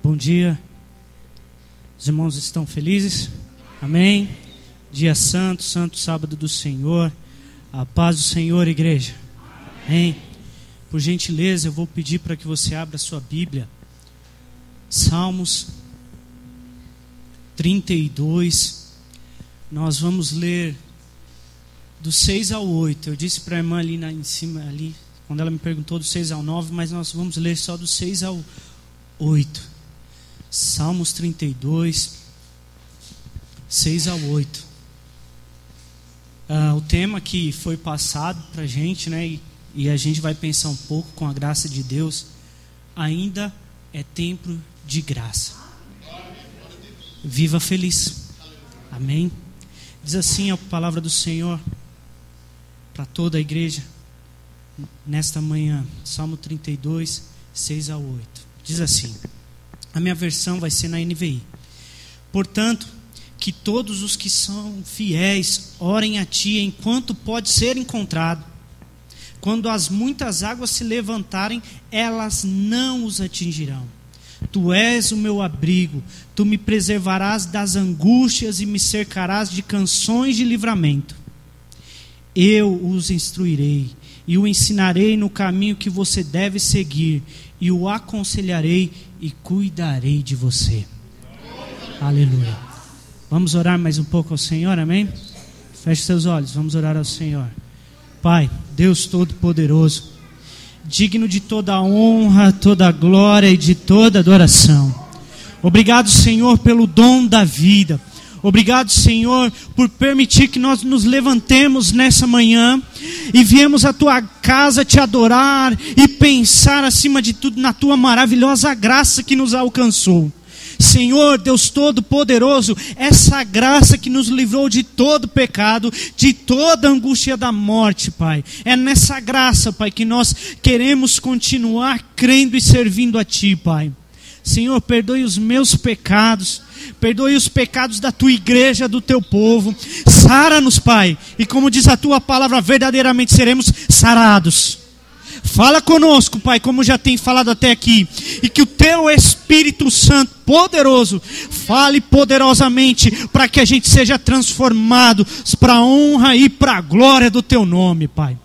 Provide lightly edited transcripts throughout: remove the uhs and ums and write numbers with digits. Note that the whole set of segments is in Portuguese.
Bom dia. Os irmãos estão felizes? Amém? Dia santo, santo sábado do Senhor. A paz do Senhor, igreja. Amém? Por gentileza, eu vou pedir para que você abra a sua Bíblia. Salmos 32. Nós vamos ler do 6 ao 8. Eu disse para a irmã ali em cima, ali, quando ela me perguntou do 6 ao 9, mas nós vamos ler só do 6 ao 8. Salmos 32, 6 ao 8. O tema que foi passado para a gente, né, e a gente vai pensar um pouco com a graça de Deus, ainda é tempo de graça. Viva feliz. Amém? Diz assim a palavra do Senhor para toda a igreja nesta manhã. Salmo 32, 6 ao 8. Diz assim. A minha versão vai ser na NVI. Portanto, que todos os que são fiéis orem a ti enquanto pode ser encontrado. Quando as muitas águas se levantarem, elas não os atingirão. Tu és o meu abrigo, tu me preservarás das angústias e me cercarás de canções de livramento. Eu os instruirei e o ensinarei no caminho que você deve seguir, e o aconselharei e cuidarei de você. Aleluia. Vamos orar mais um pouco ao Senhor, amém? Feche seus olhos, vamos orar ao Senhor. Pai, Deus Todo-Poderoso, digno de toda honra, toda glória e de toda adoração. Obrigado, Senhor, pelo dom da vida. Obrigado, Senhor, por permitir que nós nos levantemos nessa manhã e viemos à tua casa te adorar e pensar acima de tudo na tua maravilhosa graça que nos alcançou. Senhor, Deus Todo-Poderoso, essa graça que nos livrou de todo pecado, de toda angústia da morte, Pai. É nessa graça, Pai, que nós queremos continuar crendo e servindo a Ti, Pai. Senhor, perdoe os meus pecados, perdoe os pecados da tua igreja, do teu povo. Sara-nos, Pai, e como diz a tua palavra, verdadeiramente seremos sarados. Fala conosco, Pai, como já tem falado até aqui, e que o teu Espírito Santo poderoso fale poderosamente para que a gente seja transformado para a honra e para a glória do teu nome, Pai.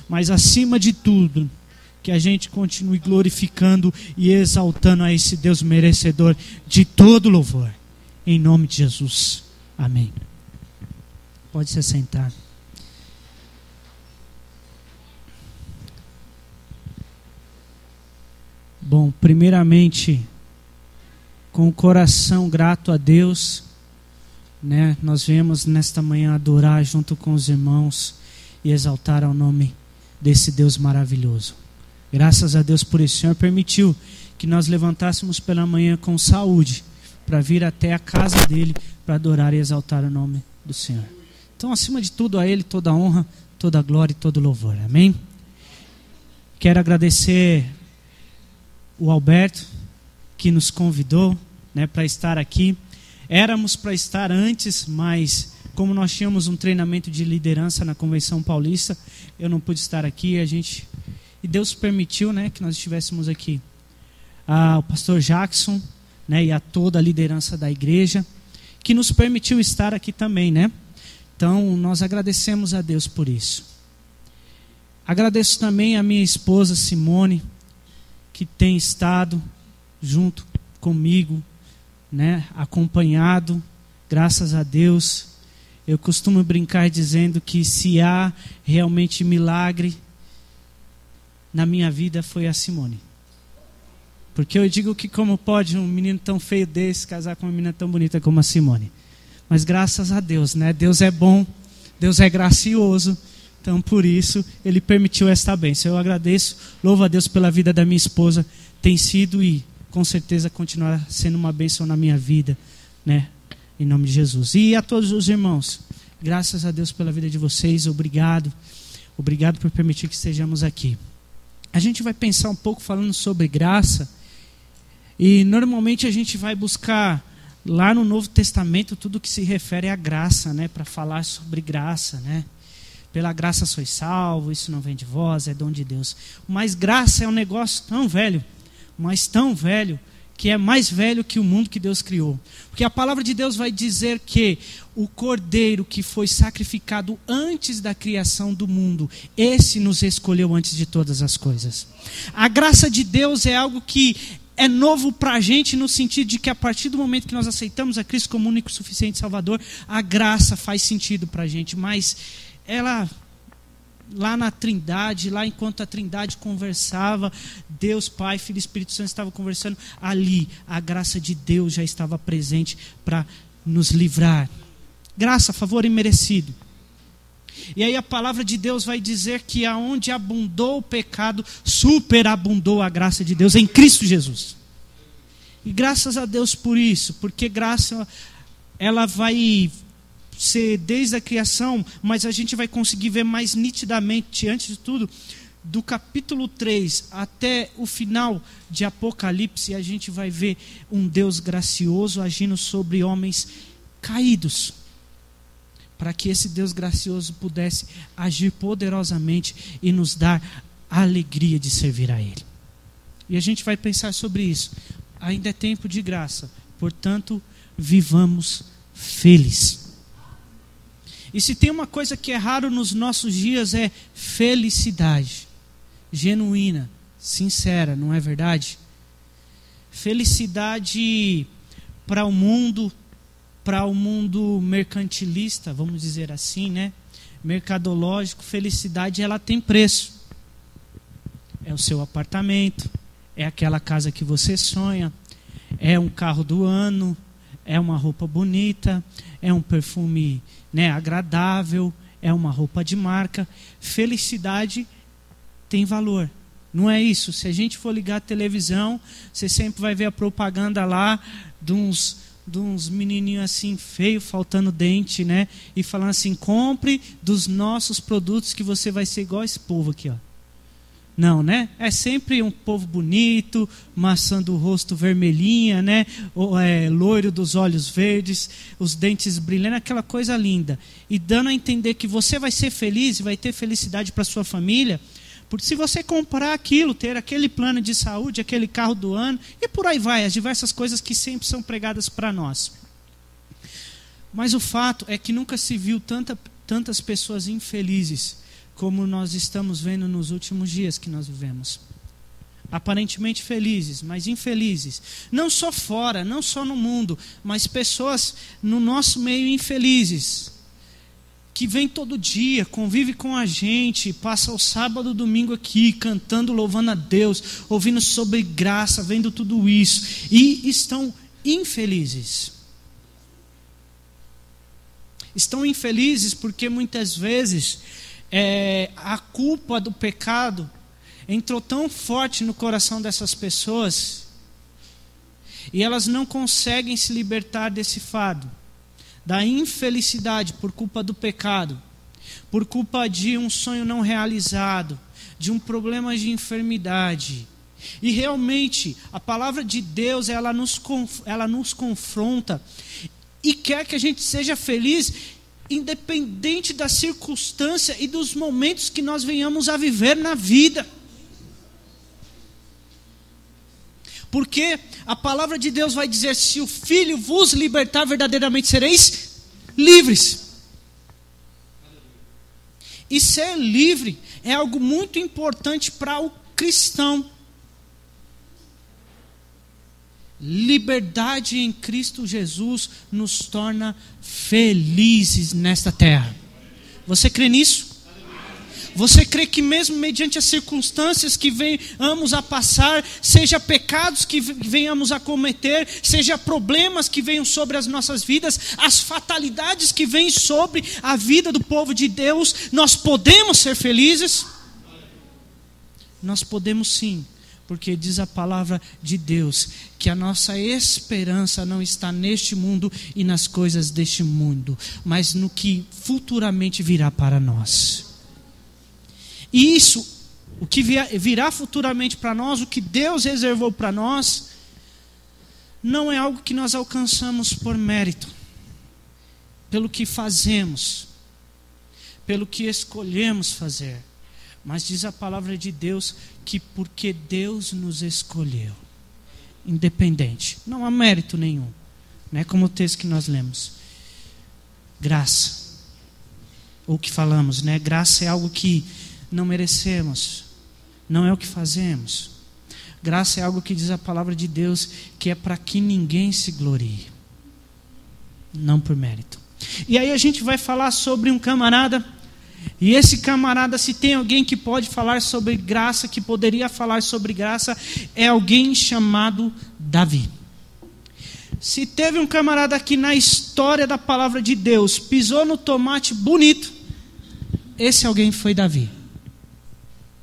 Mas acima de tudo, que a gente continue glorificando e exaltando a esse Deus merecedor de todo louvor. Em nome de Jesus. Amém. Pode se sentar. Bom, primeiramente, com o coração grato a Deus, né, nós viemos nesta manhã adorar junto com os irmãos e exaltar ao nome desse Deus maravilhoso. Graças a Deus por isso. O Senhor permitiu que nós levantássemos pela manhã com saúde para vir até a casa dele para adorar e exaltar o nome do Senhor. Então, acima de tudo, a Ele toda a honra, toda a glória e todo o louvor. Amém? Quero agradecer o Alberto, que nos convidou, né, para estar aqui. Éramos para estar antes, mas como nós tínhamos um treinamento de liderança na Convenção Paulista, eu não pude estar aqui. E Deus permitiu, né, que nós estivéssemos aqui. O pastor Jackson, né, e a toda a liderança da igreja, que nos permitiu estar aqui também, né? Então, nós agradecemos a Deus por isso. Agradeço também a minha esposa Simone, que tem estado junto comigo, né, acompanhado, graças a Deus. Eu costumo brincar dizendo que se há realmente milagre na minha vida foi a Simone. Porque eu digo que como pode um menino tão feio desse casar com uma menina tão bonita como a Simone? Mas graças a Deus, né? Deus é bom, Deus é gracioso. Então por isso Ele permitiu esta bênção. Eu agradeço, louvo a Deus pela vida da minha esposa. Tem sido e com certeza continuará sendo uma bênção na minha vida, né? Em nome de Jesus. E a todos os irmãos, graças a Deus pela vida de vocês. Obrigado. Obrigado por permitir que estejamos aqui. A gente vai pensar um pouco falando sobre graça. E normalmente a gente vai buscar lá no Novo Testamento tudo que se refere à graça, né? Para falar sobre graça, né? Pela graça sois salvo, isso não vem de vós, é dom de Deus. Mas graça é um negócio tão velho, mas tão velho, que é mais velho que o mundo que Deus criou. Porque a palavra de Deus vai dizer que o Cordeiro que foi sacrificado antes da criação do mundo, esse nos escolheu antes de todas as coisas. A graça de Deus é algo que é novo para a gente, no sentido de que a partir do momento que nós aceitamos a Cristo como único e suficiente Salvador, a graça faz sentido para a gente. Mas ela... lá na Trindade, lá enquanto a Trindade conversava, Deus, Pai, Filho e Espírito Santo estavam conversando, ali a graça de Deus já estava presente para nos livrar. Graça, favor imerecido. E aí a palavra de Deus vai dizer que aonde abundou o pecado, superabundou a graça de Deus em Cristo Jesus. E graças a Deus por isso, porque graça, ela vai ser desde a criação, mas a gente vai conseguir ver mais nitidamente, antes de tudo, do capítulo 3 até o final de Apocalipse, a gente vai ver um Deus gracioso agindo sobre homens caídos, para que esse Deus gracioso pudesse agir poderosamente e nos dar a alegria de servir a Ele. E a gente vai pensar sobre isso. Ainda é tempo de graça, portanto, vivamos felizes. E se tem uma coisa que é raro nos nossos dias, é felicidade. Genuína, sincera, não é verdade? Felicidade para o mundo mercantilista, vamos dizer assim, né? Mercadológico, felicidade ela tem preço. É o seu apartamento, é aquela casa que você sonha, é um carro do ano, é uma roupa bonita, é um perfume, né, agradável, é uma roupa de marca. Felicidade tem valor. Não é isso? Se a gente for ligar a televisão, você sempre vai ver a propaganda lá de uns menininhos assim feios, faltando dente, né? E falando assim, compre dos nossos produtos que você vai ser igual esse povo aqui, ó. Não, né? É sempre um povo bonito, maçã do rosto vermelhinha, né? Loiro dos olhos verdes, os dentes brilhando, aquela coisa linda. E dando a entender que você vai ser feliz e vai ter felicidade para sua família, porque se você comprar aquilo, ter aquele plano de saúde, aquele carro do ano, e por aí vai, as diversas coisas que sempre são pregadas para nós. Mas o fato é que nunca se viu tantas pessoas infelizes como nós estamos vendo nos últimos dias que nós vivemos. Aparentemente felizes, mas infelizes. Não só fora, não só no mundo, mas pessoas no nosso meio infelizes, que vem todo dia, convive com a gente, passa o sábado e domingo aqui, cantando, louvando a Deus, ouvindo sobre graça, vendo tudo isso, e estão infelizes. Estão infelizes porque muitas vezes a culpa do pecado entrou tão forte no coração dessas pessoas e elas não conseguem se libertar desse fardo, da infelicidade por culpa do pecado, por culpa de um sonho não realizado, de um problema de enfermidade. E realmente a palavra de Deus ela nos confronta e quer que a gente seja feliz independente da circunstância e dos momentos que nós venhamos a viver na vida. Porque a palavra de Deus vai dizer, se o Filho vos libertar, verdadeiramente sereis livres. E ser livre é algo muito importante para o cristão. Liberdade em Cristo Jesus nos torna felizes nesta terra. Você crê nisso? Você crê que mesmo mediante as circunstâncias que venhamos a passar, seja pecados que venhamos a cometer, seja problemas que venham sobre as nossas vidas, as fatalidades que vêm sobre a vida do povo de Deus, nós podemos ser felizes? Nós podemos sim. Porque diz a palavra de Deus que a nossa esperança não está neste mundo e nas coisas deste mundo, mas no que futuramente virá para nós. E isso, o que virá futuramente para nós, o que Deus reservou para nós, não é algo que nós alcançamos por mérito, pelo que fazemos, pelo que escolhemos fazer. Mas diz a palavra de Deus que porque Deus nos escolheu, independente. Não há mérito nenhum. Não é como o texto que nós lemos. Graça. Ou que falamos, né? Graça é algo que não merecemos. Não é o que fazemos. Graça é algo que diz a palavra de Deus, que é para que ninguém se glorie. Não por mérito. E aí a gente vai falar sobre um camarada. E esse camarada, se tem alguém que pode falar sobre graça, que poderia falar sobre graça, é alguém chamado Davi. Se teve um camarada que na história da palavra de Deus pisou no tomate bonito, esse alguém foi Davi.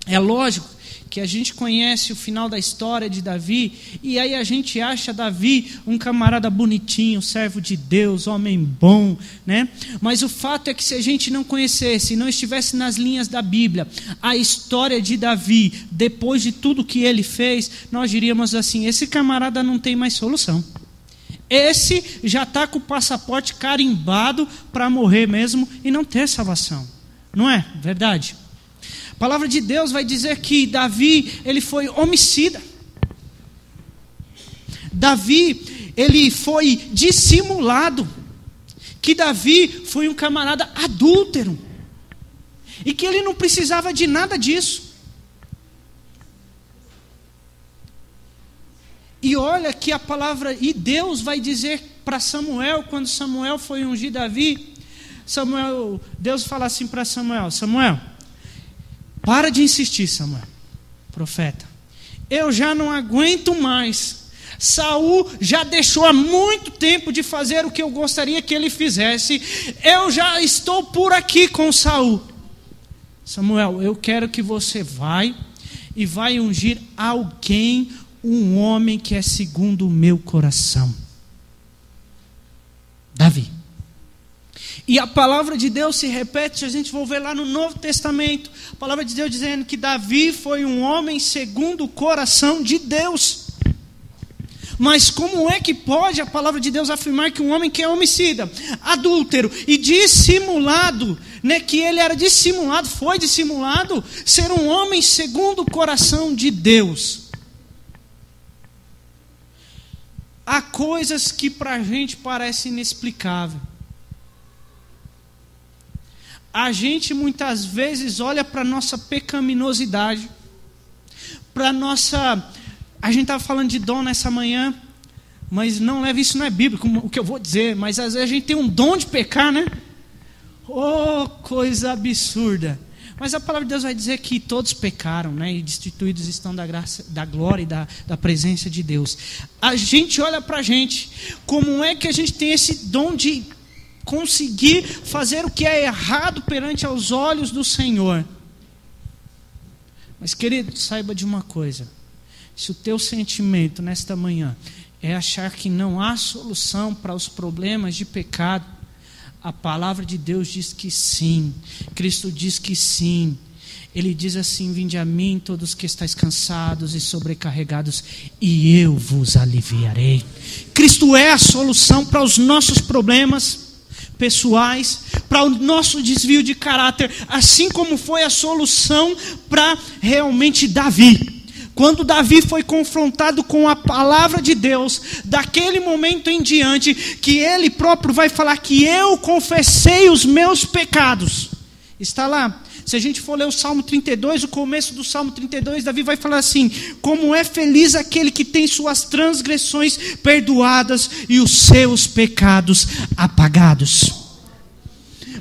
É lógico que a gente conhece o final da história de Davi, e aí a gente acha Davi um camarada bonitinho, servo de Deus, homem bom, né? Mas o fato é que se a gente não conhecesse, não estivesse nas linhas da Bíblia, a história de Davi, depois de tudo que ele fez, nós diríamos assim, esse camarada não tem mais solução. Esse já está com o passaporte carimbado para morrer mesmo e não ter salvação. Não é verdade? A palavra de Deus vai dizer que Davi, ele foi homicida. Davi, ele foi dissimulado. Que Davi foi um camarada adúltero. E que ele não precisava de nada disso. E olha que a palavra, e Deus vai dizer para Samuel, quando Samuel foi ungir Davi, Deus fala assim para Samuel, Samuel, para de insistir, Samuel, profeta, eu já não aguento mais, Saul já deixou há muito tempo de fazer o que eu gostaria que ele fizesse, eu já estou por aqui com Saul. Samuel, eu quero que você vai ungir alguém, um homem que é segundo o meu coração. Davi. E a palavra de Deus se repete, a gente vai ver lá no Novo Testamento, a palavra de Deus dizendo que Davi foi um homem segundo o coração de Deus. Mas como é que pode a palavra de Deus afirmar que um homem que é homicida, adúltero e dissimulado, né, que ele era dissimulado, foi dissimulado, ser um homem segundo o coração de Deus? Há coisas que para a gente parece inexplicável. A gente muitas vezes olha para a nossa pecaminosidade, para nossa... A gente estava falando de dom nessa manhã, mas não leve isso, não é bíblico, o que eu vou dizer, mas às vezes a gente tem um dom de pecar, né? Oh, coisa absurda. Mas a palavra de Deus vai dizer que todos pecaram, né? E destituídos estão da graça, da glória e da presença de Deus. A gente olha para a gente, como é que a gente tem esse dom de conseguir fazer o que é errado perante aos olhos do Senhor? Mas querido, saiba de uma coisa, se o teu sentimento nesta manhã é achar que não há solução para os problemas de pecado, a palavra de Deus diz que sim. Cristo diz que sim. Ele diz assim, vinde a mim todos que estáis cansados e sobrecarregados, e eu vos aliviarei. Cristo é a solução para os nossos problemas pessoais, para o nosso desvio de caráter, assim como foi a solução para realmente Davi. Quando Davi foi confrontado com a palavra de Deus, daquele momento em diante, que ele próprio vai falar que eu confessei os meus pecados. Está lá. Se a gente for ler o Salmo 32, o começo do Salmo 32, Davi vai falar assim: como é feliz aquele que tem suas transgressões perdoadas e os seus pecados apagados.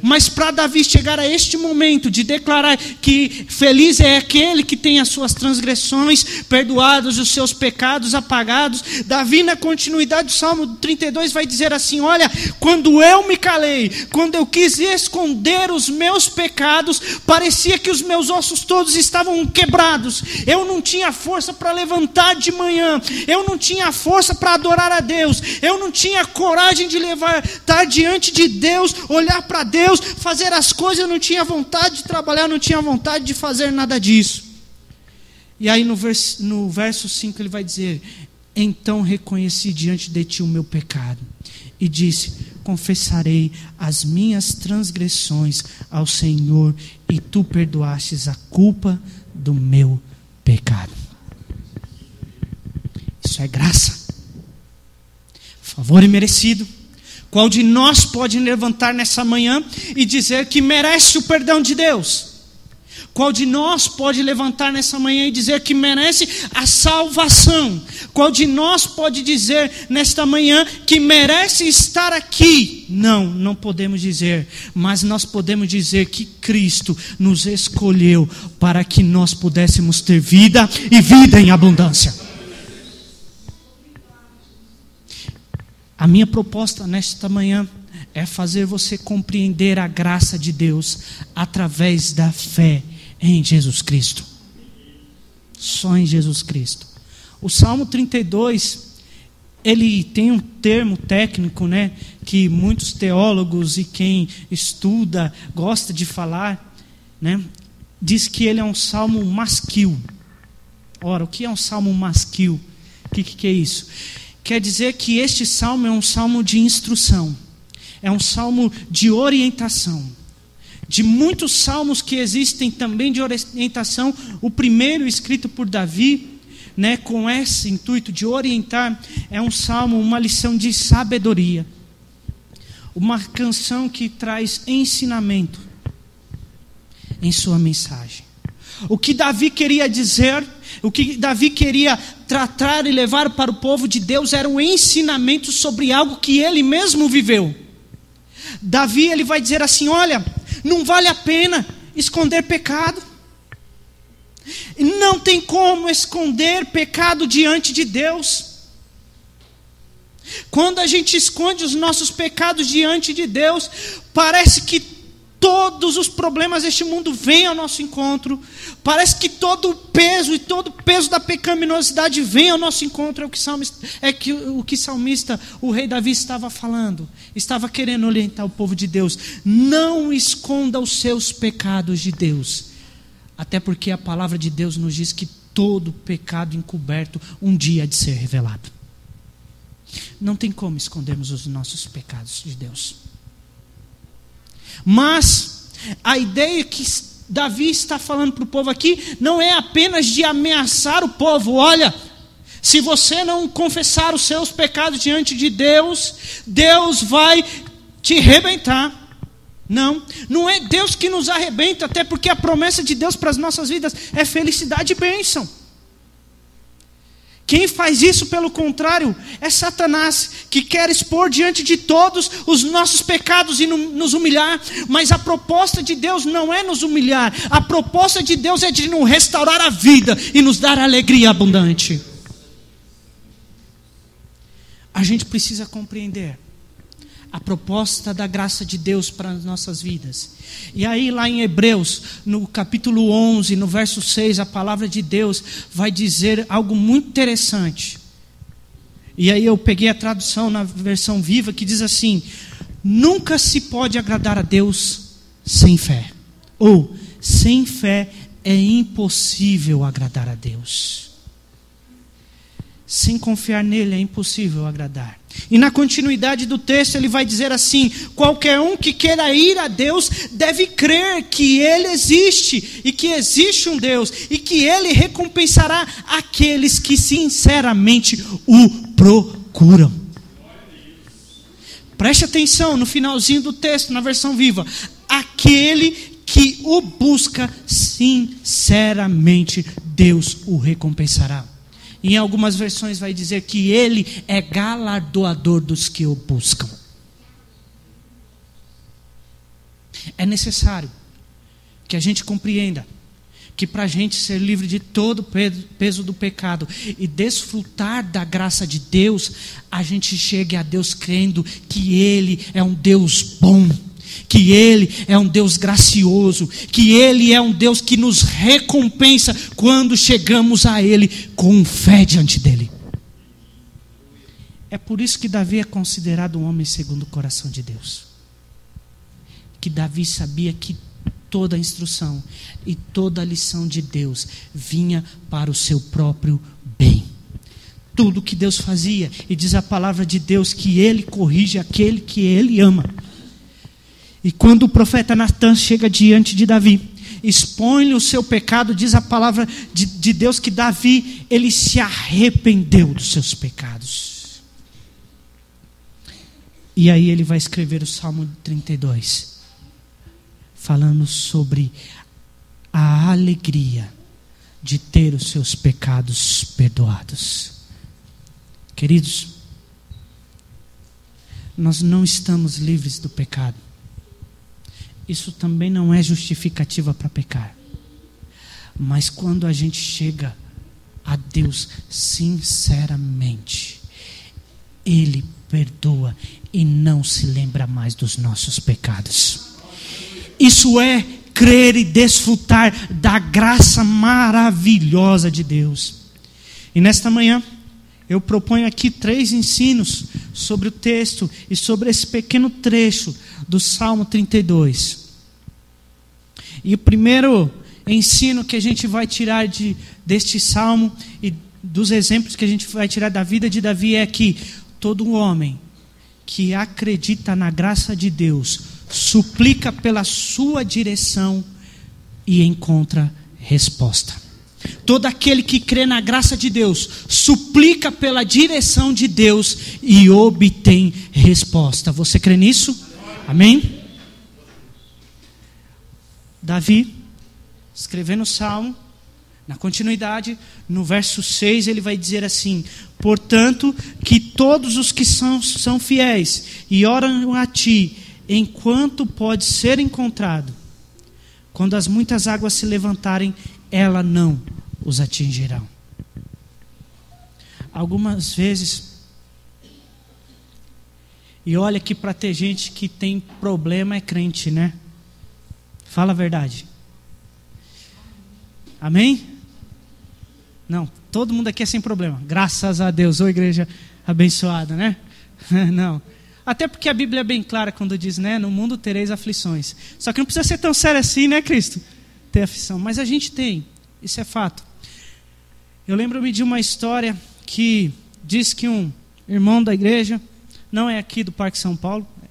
Mas para Davi chegar a este momento de declarar que feliz é aquele que tem as suas transgressões perdoadas e os seus pecados apagados, Davi, na continuidade do Salmo 32, vai dizer assim: olha, quando eu me calei, quando eu quis esconder os meus pecados, parecia que os meus ossos todos estavam quebrados, eu não tinha força para levantar de manhã, eu não tinha força para adorar a Deus, eu não tinha coragem de levantar diante de Deus, olhar para Deus, fazer as coisas, eu não tinha vontade de trabalhar, não tinha vontade de fazer nada disso. E aí no verso 5 ele vai dizer: então reconheci diante de ti o meu pecado e disse: confessarei as minhas transgressões ao Senhor, e tu perdoastes a culpa do meu pecado. Isso Isso é graça. Favor imerecido. Qual de nós pode levantar nessa manhã e dizer que merece o perdão de Deus? Qual de nós pode levantar nessa manhã e dizer que merece a salvação? Qual de nós pode dizer nesta manhã que merece estar aqui? Não podemos dizer, mas nós podemos dizer que Cristo nos escolheu para que nós pudéssemos ter vida e vida em abundância. A minha proposta nesta manhã é fazer você compreender a graça de Deus através da fé em Jesus Cristo. Só em Jesus Cristo. O Salmo 32, ele tem um termo técnico, né, que muitos teólogos e quem estuda gosta de falar, né, diz que ele é um salmo masquil. Ora, o que é um salmo masquil? O que é isso? Quer dizer que este salmo é um salmo de instrução, é um salmo de orientação. De muitos salmos que existem também de orientação, o primeiro escrito por Davi, né, com esse intuito de orientar, é um salmo, uma lição de sabedoria. Uma canção que traz ensinamento em sua mensagem. O que Davi queria dizer, o que Davi queria tratar e levar para o povo de Deus era um ensinamento sobre algo que ele mesmo viveu. Davi, ele vai dizer assim: olha, não vale a pena esconder pecado. Não tem como esconder pecado diante de Deus. Quando a gente esconde os nossos pecados diante de Deus, parece que todos os problemas deste mundo vêm ao nosso encontro. Parece que todo o peso da pecaminosidade vem ao nosso encontro. O que o salmista, o rei Davi, estava falando. Estava querendo orientar o povo de Deus. Não esconda os seus pecados de Deus. Até porque a palavra de Deus nos diz que todo pecado encoberto um dia há de ser revelado. Não tem como escondermos os nossos pecados de Deus. Mas a ideia que Davi está falando para o povo aqui não é apenas de ameaçar o povo. Olha, se você não confessar os seus pecados diante de Deus, Deus vai te arrebentar. Não é Deus que nos arrebenta, até porque a promessa de Deus para as nossas vidas é felicidade e bênção. Quem faz isso, pelo contrário, é Satanás, que quer expor diante de todos os nossos pecados e nos humilhar. Mas a proposta de Deus não é nos humilhar. A proposta de Deus é de nos restaurar a vida e nos dar alegria abundante. A gente precisa compreender a proposta da graça de Deus para as nossas vidas. E aí lá em Hebreus, no capítulo 11, no verso 6, a palavra de Deus vai dizer algo muito interessante. E aí eu peguei a tradução na versão viva que diz assim: nunca se pode agradar a Deus sem fé. Ou, sem fé é impossível agradar a Deus. Sem confiar nele é impossível agradar. E na continuidade do texto ele vai dizer assim: qualquer um que queira ir a Deus deve crer que Ele existe, e que existe um Deus, e que Ele recompensará aqueles que sinceramente o procuram. Preste atenção no finalzinho do texto, na versão viva: aquele que o busca sinceramente, Deus o recompensará. Em algumas versões vai dizer que Ele é galardoador dos que o buscam. É necessário que a gente compreenda que para a gente ser livre de todo o peso do pecado e desfrutar da graça de Deus, a gente chegue a Deus crendo que Ele é um Deus bom, que Ele é um Deus gracioso, que Ele é um Deus que nos recompensa quando chegamos a Ele com fé diante dEle. É por isso que Davi é considerado um homem segundo o coração de Deus. Que Davi sabia que toda a instrução e toda a lição de Deus vinha para o seu próprio bem. Tudo que Deus fazia, e diz a palavra de Deus que Ele corrige aquele que Ele ama. E quando o profeta Natan chega diante de Davi expõe-lhe o seu pecado. Diz a palavra de Deus que Davi, ele se arrependeu dos seus pecados. E aí ele vai escrever o Salmo 32, falando sobre a alegria de ter os seus pecados perdoados. Queridos, nós não estamos livres do pecado. Isso também não é justificativa para pecar. Mas quando a gente chega a Deus sinceramente, Ele perdoa e não se lembra mais dos nossos pecados. Isso é crer e desfrutar da graça maravilhosa de Deus. E nesta manhã, eu proponho aqui 3 ensinos sobre o texto e sobre esse pequeno trecho do Salmo 32. E o primeiro ensino que a gente vai tirar deste salmo e dos exemplos que a gente vai tirar da vida de Davi é que todo homem que acredita na graça de Deus suplica pela sua direção e encontra resposta. Todo aquele que crê na graça de Deus suplica pela direção de Deus e obtém resposta. Você crê nisso? Amém? Davi, escrevendo o salmo, na continuidade, no verso 6, ele vai dizer assim: portanto, que todos os que são fiéis e oram a ti, enquanto pode ser encontrado, quando as muitas águas se levantarem, ela não os atingirão. Algumas vezes, e olha que para ter gente que tem problema é crente, né? Fala a verdade. Amém? Não, todo mundo aqui é sem problema. Graças a Deus. Ô igreja abençoada, né? Não. Até porque a Bíblia é bem clara quando diz, né? No mundo tereis aflições. Só que não precisa ser tão sério assim, né, Cristo? Ter aflição. Mas a gente tem. Isso é fato. Eu lembro-me de uma história que diz que um irmão da igreja, não é aqui do Parque São Paulo, é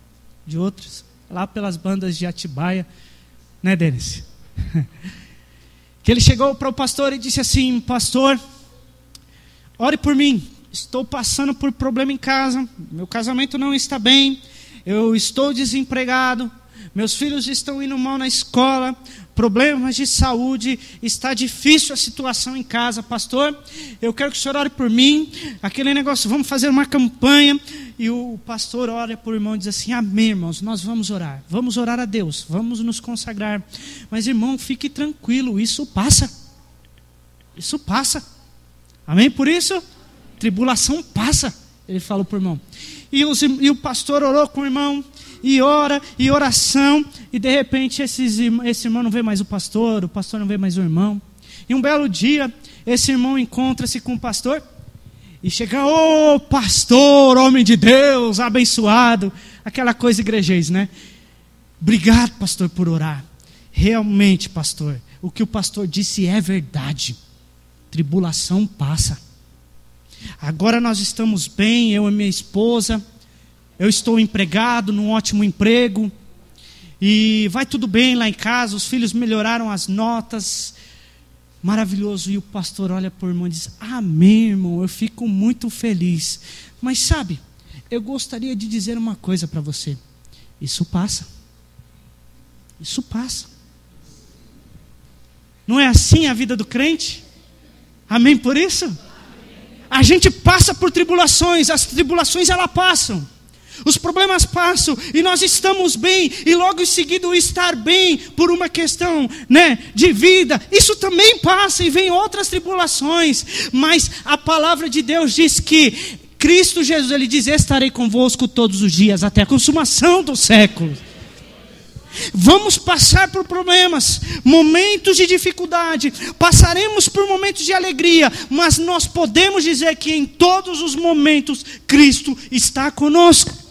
de outros, lá pelas bandas de Atibaia, né, Denis? Que ele chegou para o pastor e disse assim: pastor, ore por mim, estou passando por problema em casa, meu casamento não está bem, eu estou desempregado, meus filhos estão indo mal na escola, problemas de saúde, está difícil a situação em casa, pastor, eu quero que o senhor ore por mim, aquele negócio, vamos fazer uma campanha. E o pastor ora por o irmão e diz assim: amém, irmãos, nós vamos orar a Deus, vamos nos consagrar, mas irmão, fique tranquilo, isso passa, amém? Por isso, tribulação passa, ele falou para o irmão. E o pastor orou com o irmão, e ora, e oração, e de repente esse irmão não vê mais o pastor não vê mais o irmão, e um belo dia, esse irmão encontra-se com o pastor, e chega: ô pastor, homem de Deus, abençoado, aquela coisa igrejês, né? Obrigado, pastor, por orar. Realmente, pastor, o que o pastor disse é verdade, tribulação passa. Agora nós estamos bem, eu e minha esposa, eu estou empregado num ótimo emprego, e vai tudo bem lá em casa, os filhos melhoraram as notas, maravilhoso. E o pastor olha para o irmão e diz: amém, irmão, eu fico muito feliz. Mas sabe, eu gostaria de dizer uma coisa para você: isso passa. Isso passa. Não é assim a vida do crente? Amém por isso? A gente passa por tribulações, as tribulações elas passam. Os problemas passam e nós estamos bem, e logo em seguida o estar bem por uma questão, né, de vida, isso também passa e vem outras tribulações, mas a palavra de Deus diz que Cristo Jesus, ele diz: estarei convosco todos os dias até a consumação dos séculos. Vamos passar por problemas, momentos de dificuldade, passaremos por momentos de alegria, mas nós podemos dizer que em todos os momentos Cristo está conosco.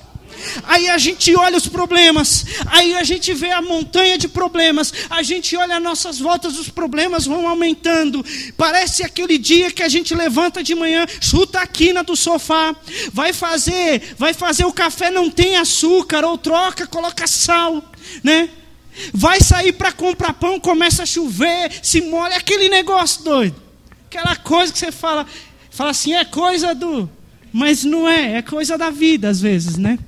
Aí a gente olha os problemas, aí a gente vê a montanha de problemas, a gente olha as nossas voltas, os problemas vão aumentando. Parece aquele dia que a gente levanta de manhã, chuta a quina do sofá, vai fazer o café, não tem açúcar, ou troca, coloca sal, né? Vai sair para comprar pão, começa a chover, se molha, aquele negócio doido. Aquela coisa que você fala assim, é coisa do... Mas não é coisa da vida às vezes, né?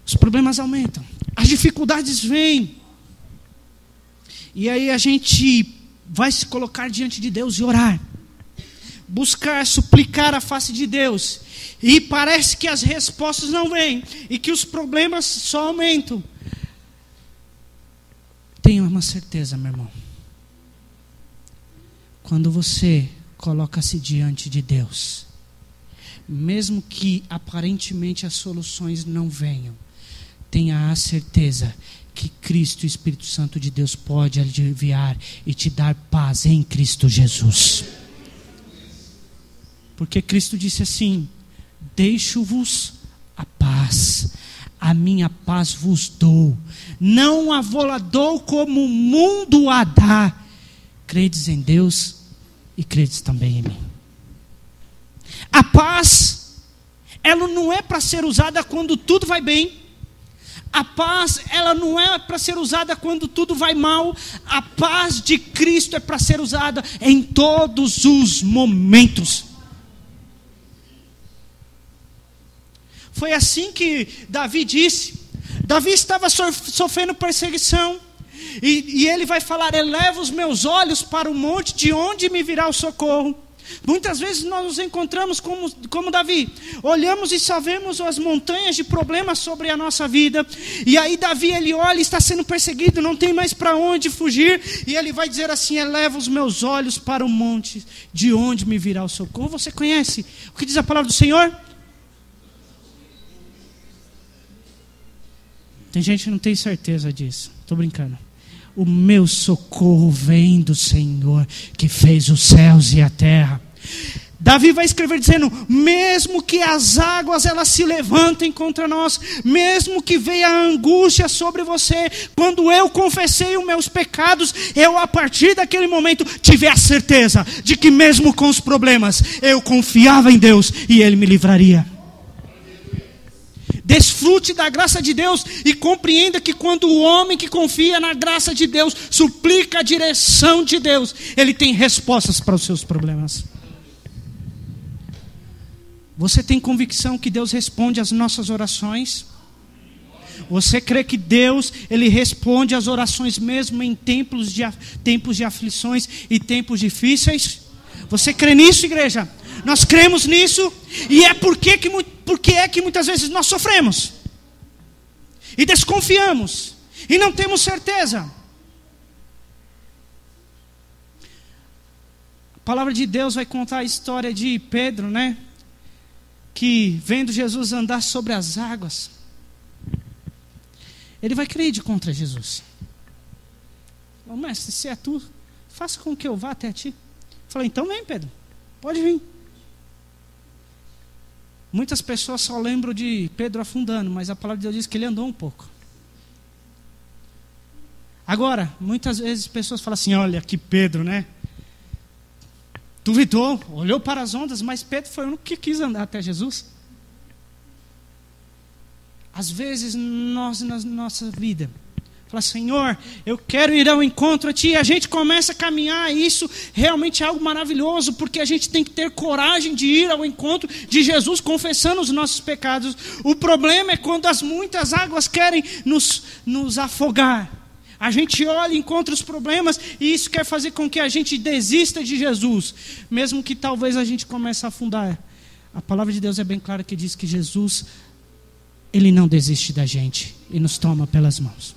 Os problemas aumentam, as dificuldades vêm. E aí a gente vai se colocar diante de Deus e orar. Buscar, suplicar a face de Deus. E parece que as respostas não vêm. E que os problemas só aumentam. Tenha uma certeza, meu irmão. Quando você coloca-se diante de Deus, mesmo que aparentemente as soluções não venham, tenha a certeza que Cristo, o Espírito Santo de Deus, pode aliviar e te dar paz em Cristo Jesus. Porque Cristo disse assim: deixo-vos a paz, a minha paz vos dou, não a vou-la dou como o mundo a dá. Credes em Deus e credes também em mim. A paz, ela não é para ser usada quando tudo vai bem. A paz, ela não é para ser usada quando tudo vai mal. A paz de Cristo é para ser usada em todos os momentos. Foi assim que Davi disse. Davi estava sofrendo perseguição. E ele vai falar: eleva os meus olhos para o monte, de onde me virá o socorro. Muitas vezes nós nos encontramos como Davi. Olhamos e só vemos as montanhas de problemas sobre a nossa vida. E aí Davi, ele olha e está sendo perseguido, não tem mais para onde fugir. E ele vai dizer assim: eleva os meus olhos para o monte, de onde me virá o socorro. Você conhece o que diz a palavra do Senhor? Tem gente que não tem certeza disso. Estou brincando. O meu socorro vem do Senhor, que fez os céus e a terra. Davi vai escrever dizendo: mesmo que as águas elas se levantem contra nós, mesmo que venha a angústia sobre você, quando eu confessei os meus pecados, eu a partir daquele momento tive a certeza de que mesmo com os problemas, eu confiava em Deus e Ele me livraria. Desfrute da graça de Deus e compreenda que quando o homem que confia na graça de Deus suplica a direção de Deus, ele tem respostas para os seus problemas. Você tem convicção que Deus responde às nossas orações? Você crê que Deus, Ele responde às orações mesmo em tempos de aflições e tempos difíceis? Você crê nisso, igreja? Nós cremos nisso. E é porque é que muitas vezes nós sofremos e desconfiamos e não temos certeza. A palavra de Deus vai contar a história de Pedro, né? Que vendo Jesus andar sobre as águas, ele vai querer ir de contra Jesus. Ô mestre, se é tu, faça com que eu vá até ti. Falei: então vem, Pedro, pode vir. Muitas pessoas só lembram de Pedro afundando, mas a palavra de Deus diz que ele andou um pouco. Agora, muitas vezes pessoas falam assim: olha que Pedro, né? Duvidou, olhou para as ondas, mas Pedro foi o único que quis andar até Jesus. Às vezes nós na nossa vida fala: Senhor, eu quero ir ao encontro a Ti. E a gente começa a caminhar. E isso realmente é algo maravilhoso, porque a gente tem que ter coragem de ir ao encontro de Jesus, confessando os nossos pecados. O problema é quando as muitas águas querem nos afogar. A gente olha e encontra os problemas, e isso quer fazer com que a gente desista de Jesus, mesmo que talvez a gente comece a afundar. A palavra de Deus é bem clara, que diz que Jesus, Ele não desiste da gente e nos toma pelas mãos.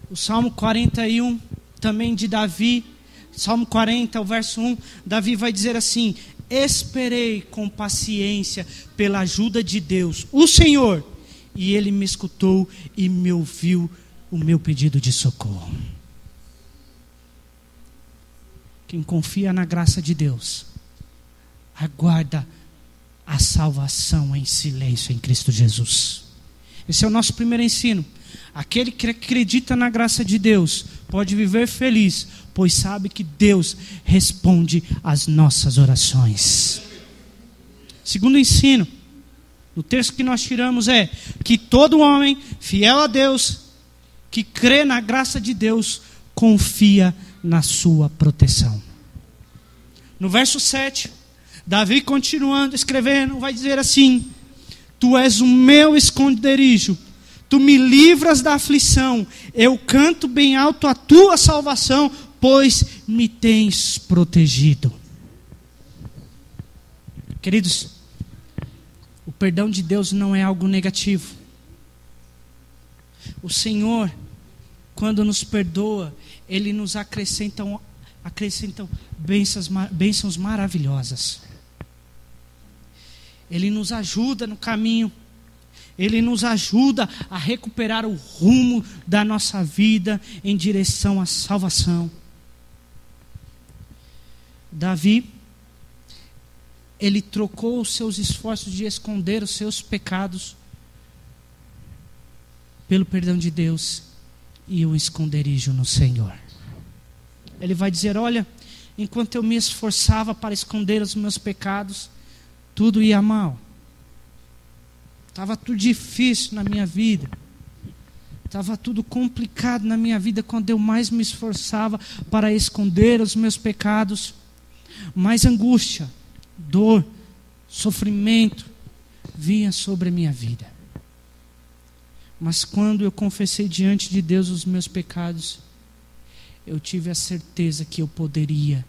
O Salmo 41, também de Davi, Salmo 40, o verso 1, Davi vai dizer assim: esperei com paciência pela ajuda de Deus, o Senhor, e Ele me escutou e me ouviu o meu pedido de socorro. Quem confia na graça de Deus, aguarda a salvação em silêncio em Cristo Jesus. Esse é o nosso primeiro ensino. Aquele que acredita na graça de Deus pode viver feliz, pois sabe que Deus responde às nossas orações. Segundo ensino, no texto que nós tiramos é que todo homem fiel a Deus, que crê na graça de Deus, confia na sua proteção. No verso 7, Davi continuando, escrevendo, vai dizer assim: Tu és o meu esconderijo, Tu me livras da aflição, eu canto bem alto a Tua salvação, pois me tens protegido. Queridos, o perdão de Deus não é algo negativo. O Senhor, quando nos perdoa, Ele nos acrescenta bênçãos maravilhosas. Ele nos ajuda no caminho. Ele nos ajuda a recuperar o rumo da nossa vida em direção à salvação. Davi, ele trocou os seus esforços de esconder os seus pecados pelo perdão de Deus e o esconderijo no Senhor. Ele vai dizer: olha, enquanto eu me esforçava para esconder os meus pecados, tudo ia mal. Estava tudo difícil na minha vida. Estava tudo complicado na minha vida. Quando eu mais me esforçava para esconder os meus pecados, mais angústia, dor, sofrimento vinha sobre a minha vida. Mas quando eu confessei diante de Deus os meus pecados, eu tive a certeza que eu poderia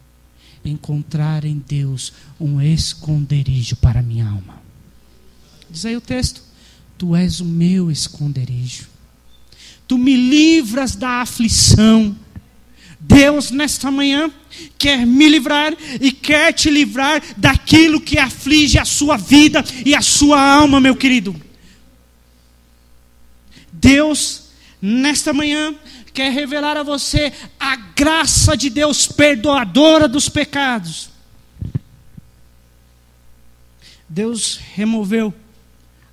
encontrar em Deus um esconderijo para a minha alma. Diz aí o texto: Tu és o meu esconderijo, Tu me livras da aflição. Deus nesta manhã quer me livrar e quer te livrar daquilo que aflige a sua vida e a sua alma, meu querido. Deus nesta manhã quer revelar a você a graça de Deus perdoadora dos pecados. Deus removeu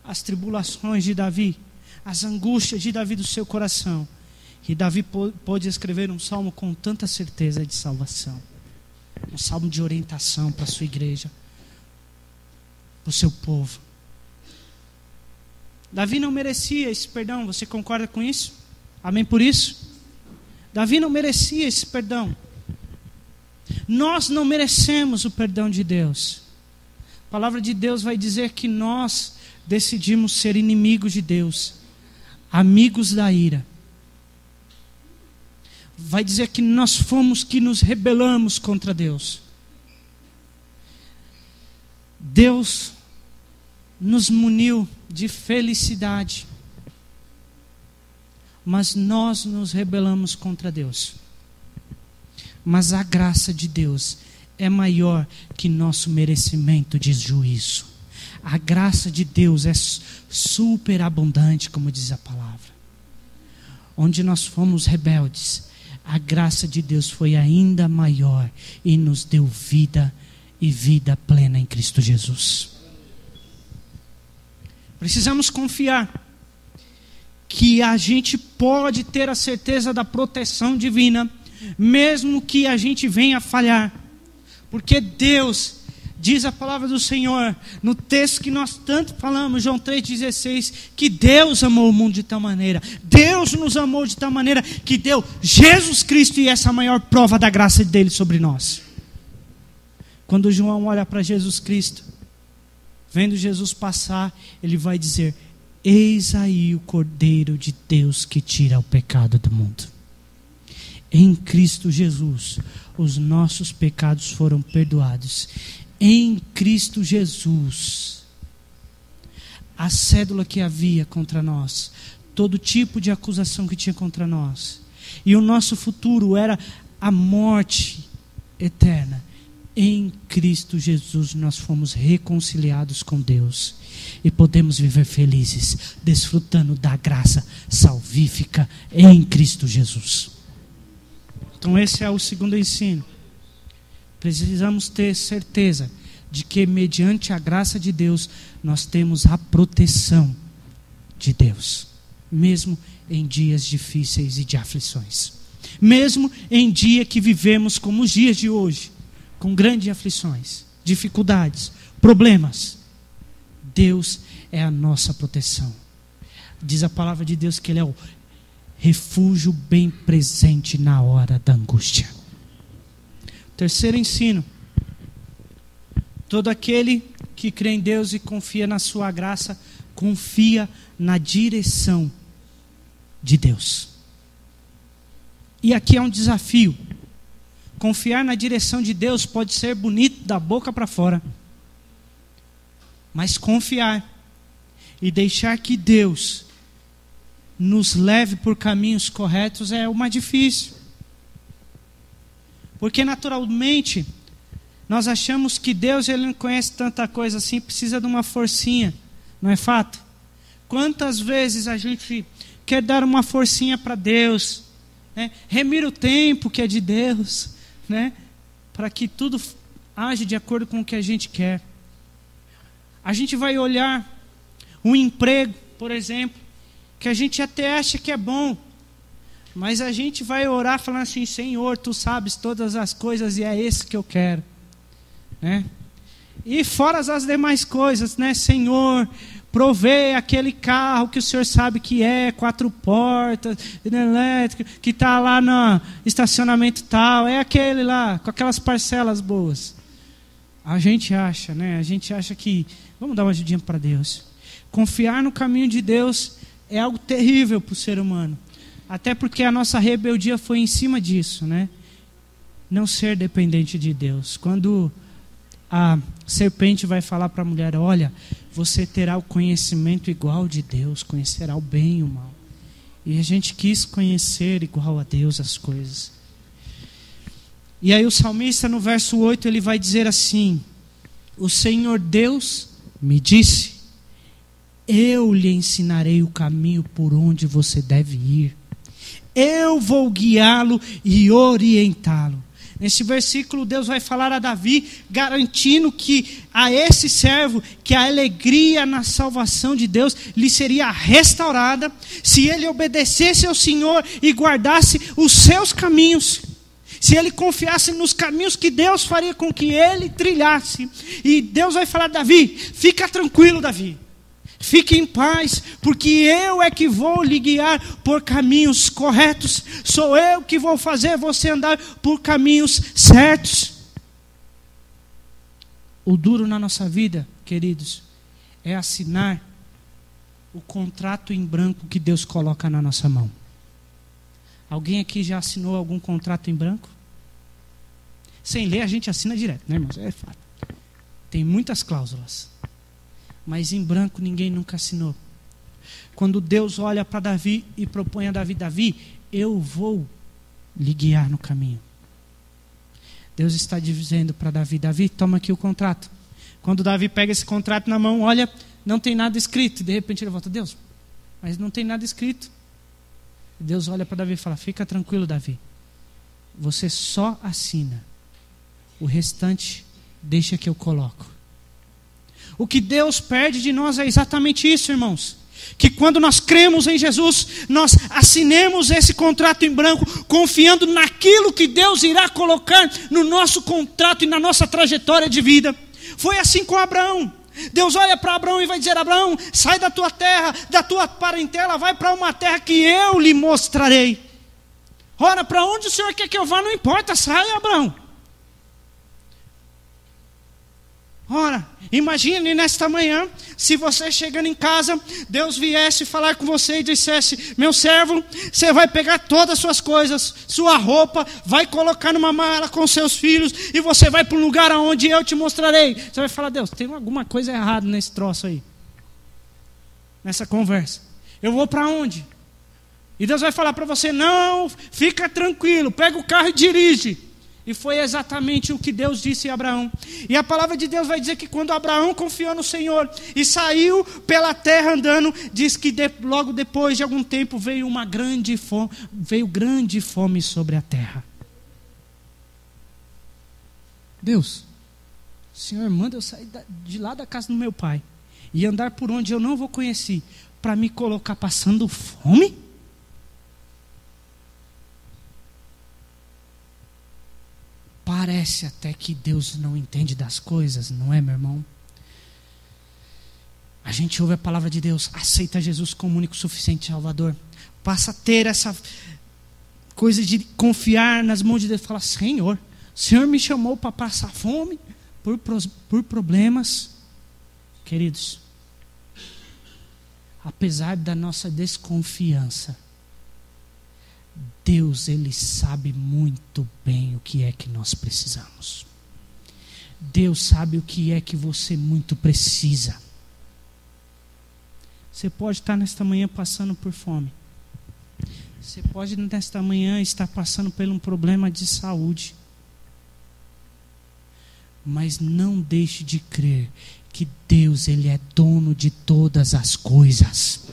as tribulações de Davi, as angústias de Davi do seu coração. E Davi pôde escrever um salmo com tanta certeza de salvação. Um salmo de orientação para a sua igreja, para o seu povo. Davi não merecia esse perdão, você concorda com isso? Amém por isso? Davi não merecia esse perdão. Nós não merecemos o perdão de Deus. A palavra de Deus vai dizer que nós decidimos ser inimigos de Deus, amigos da ira. Vai dizer que nós fomos que nos rebelamos contra Deus. Deus nos muniu de felicidade, mas nós nos rebelamos contra Deus. Mas a graça de Deus é maior que nosso merecimento de juízo. A graça de Deus é superabundante, como diz a palavra. Onde nós fomos rebeldes, a graça de Deus foi ainda maior e nos deu vida e vida plena em Cristo Jesus. Precisamos confiar que a gente pode ter a certeza da proteção divina, mesmo que a gente venha falhar. Porque Deus, diz a palavra do Senhor, no texto que nós tanto falamos, João 3,16, que Deus amou o mundo de tal maneira, Deus nos amou de tal maneira, que deu Jesus Cristo, e essa é a maior prova da graça dele sobre nós. Quando João olha para Jesus Cristo, vendo Jesus passar, ele vai dizer: eis aí o Cordeiro de Deus que tira o pecado do mundo. Em Cristo Jesus, os nossos pecados foram perdoados. Em Cristo Jesus, a cédula que havia contra nós, todo tipo de acusação que tinha contra nós, e o nosso futuro era a morte eterna. Em Cristo Jesus nós fomos reconciliados com Deus e podemos viver felizes, desfrutando da graça salvífica em Cristo Jesus. Então esse é o segundo ensino. Precisamos ter certeza de que mediante a graça de Deus nós temos a proteção de Deus, mesmo em dias difíceis e de aflições, mesmo em dia que vivemos como os dias de hoje, com grandes aflições, dificuldades, problemas. Deus é a nossa proteção. Diz a palavra de Deus que Ele é o refúgio bem presente na hora da angústia. Terceiro ensino: todo aquele que crê em Deus e confia na sua graça, confia na direção de Deus. E aqui é um desafio. Confiar na direção de Deus pode ser bonito da boca para fora, mas confiar e deixar que Deus nos leve por caminhos corretos é o mais difícil. Porque naturalmente nós achamos que Deus, Ele não conhece tanta coisa assim, precisa de uma forcinha, não é fato? Quantas vezes a gente quer dar uma forcinha para Deus, né? Remir o tempo que é de Deus, né? Para que tudo age de acordo com o que a gente quer. A gente vai olhar um emprego, por exemplo, que a gente até acha que é bom, mas a gente vai orar falando assim: Senhor, Tu sabes todas as coisas e é esse que eu quero, né? E fora as demais coisas, né? Senhor, provê aquele carro que o Senhor sabe que é 4 portas, elétrico, que está lá no estacionamento tal, é aquele lá, com aquelas parcelas boas. A gente acha, né? A gente acha que vamos dar uma ajudinha para Deus. Confiar no caminho de Deus é algo terrível para o ser humano. Até porque a nossa rebeldia foi em cima disso, né? Não ser dependente de Deus. Quando a serpente vai falar para a mulher: olha, você terá o conhecimento igual de Deus, conhecerá o bem e o mal. E a gente quis conhecer igual a Deus as coisas. E aí o salmista no verso 8 ele vai dizer assim: o Senhor Deus me disse, eu lhe ensinarei o caminho por onde você deve ir. Eu vou guiá-lo e orientá-lo. Nesse versículo Deus vai falar a Davi, garantindo que a esse servo, que a alegria na salvação de Deus lhe seria restaurada, se ele obedecesse ao Senhor e guardasse os seus caminhos. Se ele confiasse nos caminhos que Deus faria com que ele trilhasse. E Deus vai falar: Davi, fica tranquilo, Davi. Fique em paz, porque eu é que vou lhe guiar por caminhos corretos. Sou eu que vou fazer você andar por caminhos certos. O duro na nossa vida, queridos, é assinar o contrato em branco que Deus coloca na nossa mão. Alguém aqui já assinou algum contrato em branco? Sem ler a gente assina direto, né, irmãos? É fato. Tem muitas cláusulas. Mas em branco ninguém nunca assinou. Quando Deus olha para Davi e propõe a Davi: Davi, eu vou lhe guiar no caminho. Deus está dizendo para Davi: Davi, toma aqui o contrato. Quando Davi pega esse contrato na mão, olha, não tem nada escrito. E de repente ele volta: Deus, mas não tem nada escrito. Deus olha para Davi e fala: fica tranquilo, Davi. Você só assina. O restante deixa que eu coloco. O que Deus pede de nós é exatamente isso, irmãos. Que quando nós cremos em Jesus, nós assinemos esse contrato em branco, confiando naquilo que Deus irá colocar no nosso contrato e na nossa trajetória de vida. Foi assim com Abraão. Deus olha para Abraão e vai dizer: Abraão, sai da tua terra, da tua parentela, vai para uma terra que eu lhe mostrarei. Ora, para onde o Senhor quer que eu vá, não importa, sai, Abraão. Ora, imagine nesta manhã, se você chegando em casa, Deus viesse falar com você e dissesse: meu servo, você vai pegar todas as suas coisas, sua roupa, vai colocar numa mala com seus filhos e você vai para um lugar aonde eu te mostrarei. Você vai falar: Deus, tem alguma coisa errada nesse troço aí, nessa conversa. Eu vou para onde? E Deus vai falar para você: não, fica tranquilo, pega o carro e dirige. E foi exatamente o que Deus disse a Abraão. E a palavra de Deus vai dizer que quando Abraão confiou no Senhor e saiu pela terra andando, diz que logo depois de algum tempo veio grande fome sobre a terra. Deus, o Senhor manda eu sair de lá da casa do meu pai e andar por onde eu não vou conhecer, para me colocar passando fome? Parece até que Deus não entende das coisas, não é, meu irmão? a gente ouve a palavra de Deus, aceita Jesus como único, suficiente Salvador, passa a ter essa coisa de confiar nas mãos de Deus, falar: Senhor, o Senhor me chamou para passar fome por problemas. Queridos, apesar da nossa desconfiança, Deus, Ele sabe muito bem o que é que nós precisamos. Deus sabe o que é que você muito precisa. Você pode estar nesta manhã passando por fome. Você pode nesta manhã estar passando por um problema de saúde. Mas não deixe de crer que Deus, Ele é dono de todas as coisas.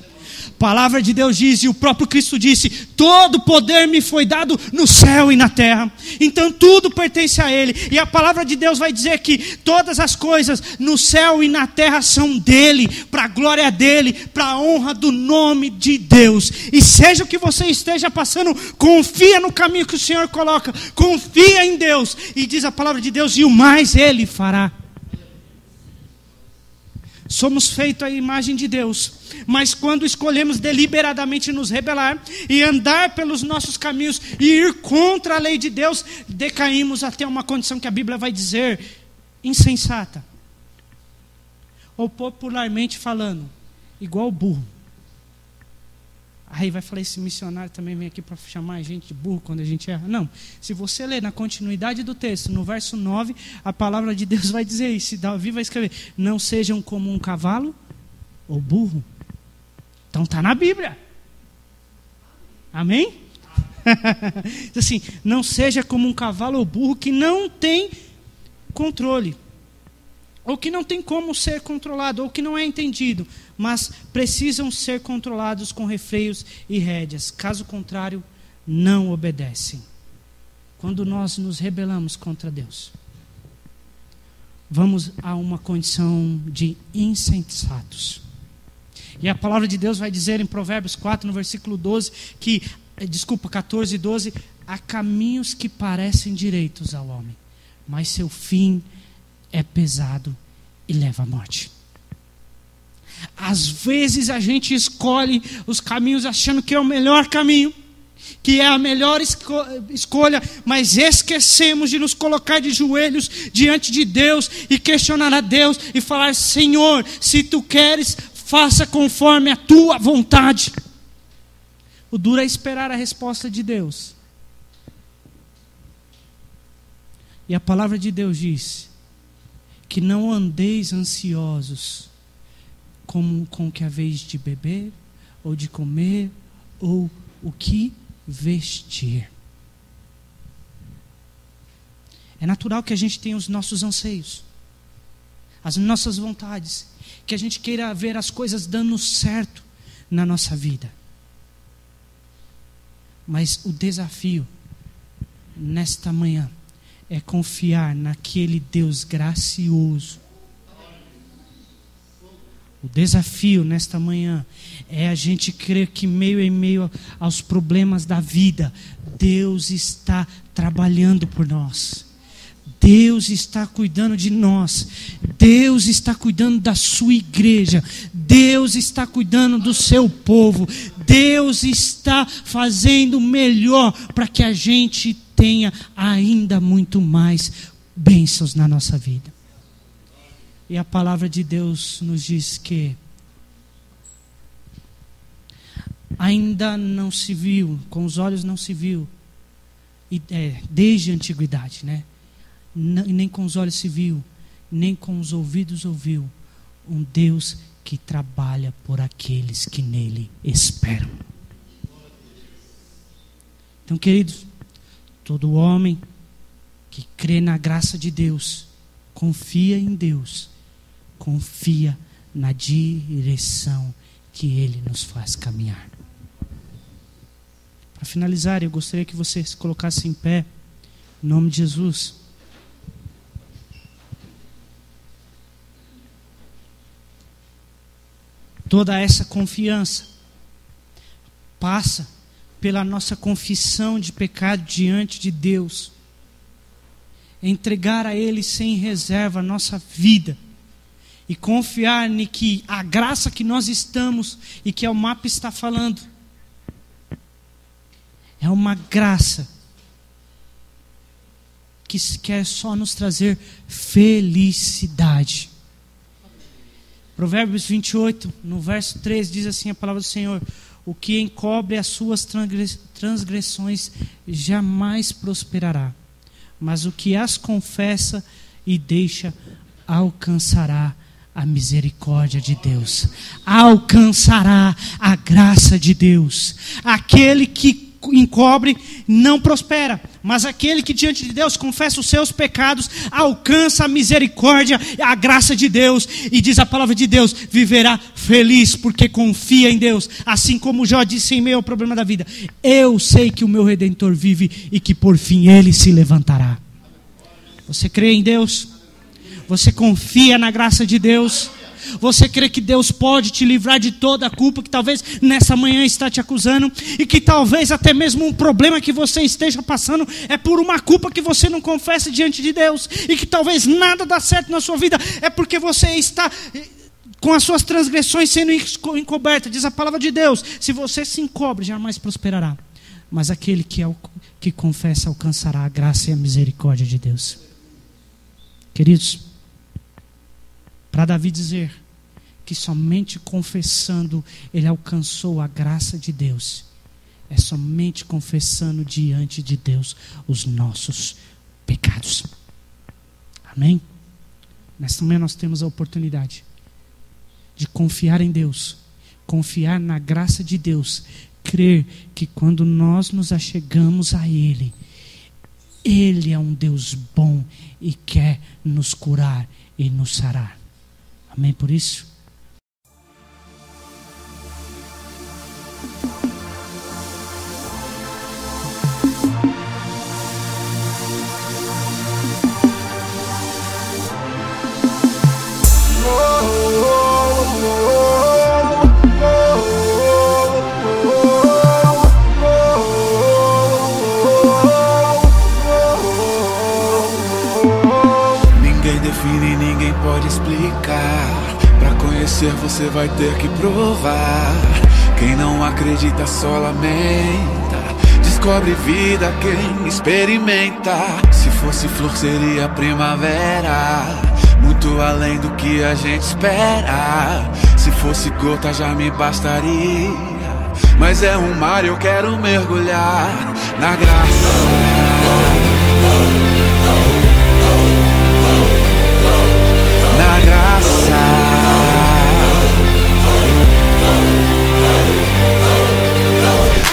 A palavra de Deus diz, e o próprio Cristo disse: todo poder me foi dado no céu e na terra. Então tudo pertence a Ele. E a palavra de Deus vai dizer que todas as coisas no céu e na terra são dEle, para a glória dEle, para a honra do nome de Deus. E seja o que você esteja passando, confia no caminho que o Senhor coloca, confia em Deus. E diz a palavra de Deus: e o mais Ele fará. Somos feitos à imagem de Deus, mas quando escolhemos deliberadamente nos rebelar e andar pelos nossos caminhos e ir contra a lei de Deus, decaímos até uma condição que a Bíblia vai dizer insensata, ou popularmente falando, igual burro. Aí vai falar: esse missionário também vem aqui para chamar a gente de burro quando a gente erra. Não, se você ler na continuidade do texto, no verso 9, a palavra de Deus vai dizer isso. Davi vai escrever: não sejam como um cavalo ou burro. Então está na Bíblia. Amém? Assim, não seja como um cavalo ou burro que não tem controle, ou que não tem como ser controlado, ou que não é entendido, mas precisam ser controlados com refreios e rédeas. Caso contrário, não obedecem. Quando nós nos rebelamos contra Deus, vamos a uma condição de insensatos. E a palavra de Deus vai dizer em Provérbios 4, no versículo 12, 14 e 12, há caminhos que parecem direitos ao homem, mas seu fim é pesado e leva à morte. Às vezes a gente escolhe os caminhos achando que é o melhor caminho, que é a melhor escolha, mas esquecemos de nos colocar de joelhos diante de Deus e questionar a Deus e falar: Senhor, se tu queres, faça conforme a tua vontade. O duro é esperar a resposta de Deus. E a palavra de Deus diz que não andeis ansiosos com o que haveis de beber, ou de comer, ou o que vestir. É natural que a gente tenha os nossos anseios, as nossas vontades, que a gente queira ver as coisas dando certo na nossa vida. Mas o desafio nesta manhã é confiar naquele Deus gracioso. O desafio nesta manhã é a gente crer que em meio aos problemas da vida, Deus está trabalhando por nós. Deus está cuidando de nós. Deus está cuidando da sua igreja. Deus está cuidando do seu povo. Deus está fazendo o melhor para que a gente tenha ainda muito mais bênçãos na nossa vida. E a palavra de Deus nos diz que ainda não se viu, com os olhos não se viu, desde a antiguidade, né? Nem com os olhos se viu, nem com os ouvidos ouviu, um Deus que trabalha por aqueles que nele esperam. Então, queridos, todo homem que crê na graça de Deus, confia em Deus, confia na direção que Ele nos faz caminhar. Para finalizar, eu gostaria que você se colocasse em pé, em nome de Jesus. Toda essa confiança passa pela nossa confissão de pecado diante de Deus. Entregar a Ele sem reserva a nossa vida e confiar em que a graça que nós estamos e que o mapa está falando é uma graça que quer só nos trazer felicidade. Provérbios 28, no verso 3, diz assim a palavra do Senhor: o que encobre as suas transgressões jamais prosperará, mas o que as confessa e deixa alcançará a misericórdia de Deus, alcançará a graça de Deus. Aquele que encobre não prospera, mas aquele que diante de Deus confessa os seus pecados alcança a misericórdia, a graça de Deus, e diz a palavra de Deus, viverá feliz porque confia em Deus, assim como Jó disse em meio ao problema da vida: eu sei que o meu Redentor vive e que por fim ele se levantará. Você crê em Deus? Você confia na graça de Deus? Você crê que Deus pode te livrar de toda a culpa que talvez nessa manhã está te acusando, e que talvez até mesmo um problema que você esteja passando é por uma culpa que você não confessa diante de Deus, e que talvez nada dá certo na sua vida é porque você está com as suas transgressões sendo encobertas. Diz a palavra de Deus: se você se encobre, jamais prosperará, mas aquele que confessa alcançará a graça e a misericórdia de Deus. Queridos, para Davi dizer que somente confessando ele alcançou a graça de Deus, é somente confessando diante de Deus os nossos pecados. Amém? Nesta manhã nós temos a oportunidade de confiar em Deus, confiar na graça de Deus, crer que quando nós nos achegamos a Ele, Ele é um Deus bom e quer nos curar e nos sarar. Amém por isso? Ninguém define, ninguém pode explicar. Pra conhecer você vai ter que provar. Quem não acredita só lamenta. Descobre vida quem experimenta. Se fosse flor seria primavera, muito além do que a gente espera. Se fosse gota já me bastaria, mas é um mar, eu quero mergulhar na graça. Na graça.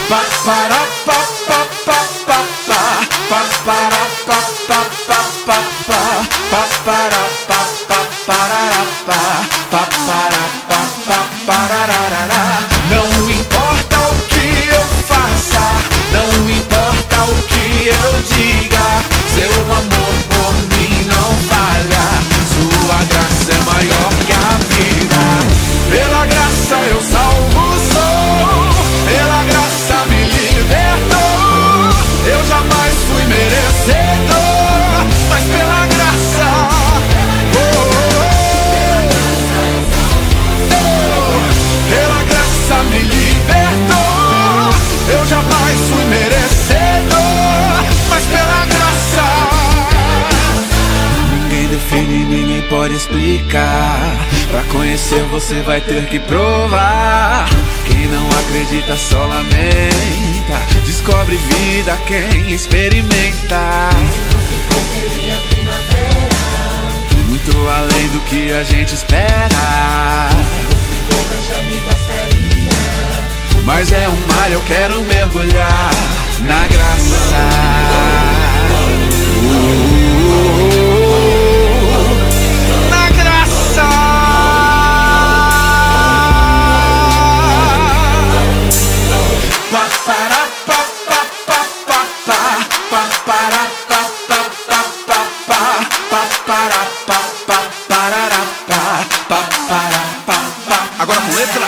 Pa para pa pa pa pa pa pa para pa pa pa pa pa pa para pa pa para pa pa para pa pa pararará. Não importa o que eu faça, não importa o que eu diga, seu amor por mim não falha. Sua graça é maior que a vida. Pela graça eu salvo sou, pela graça me libertou. Eu jamais fui merecedor, mas pela graça, pela graça me libertou. Eu jamais fui merecedor, mas pela graça. Ninguém define, ninguém pode explicar. Pra conhecer você vai ter que provar. Quem não acredita só lamenta. Descobre vida quem experimenta. Muito além do que a gente espera, mas é um mar, eu quero mergulhar na graça. Na graça. Pa para pa pa pa pa pa pa para pa pa pa pa pa pa para pa pa parará pa pa para pa pa. Agora com letra.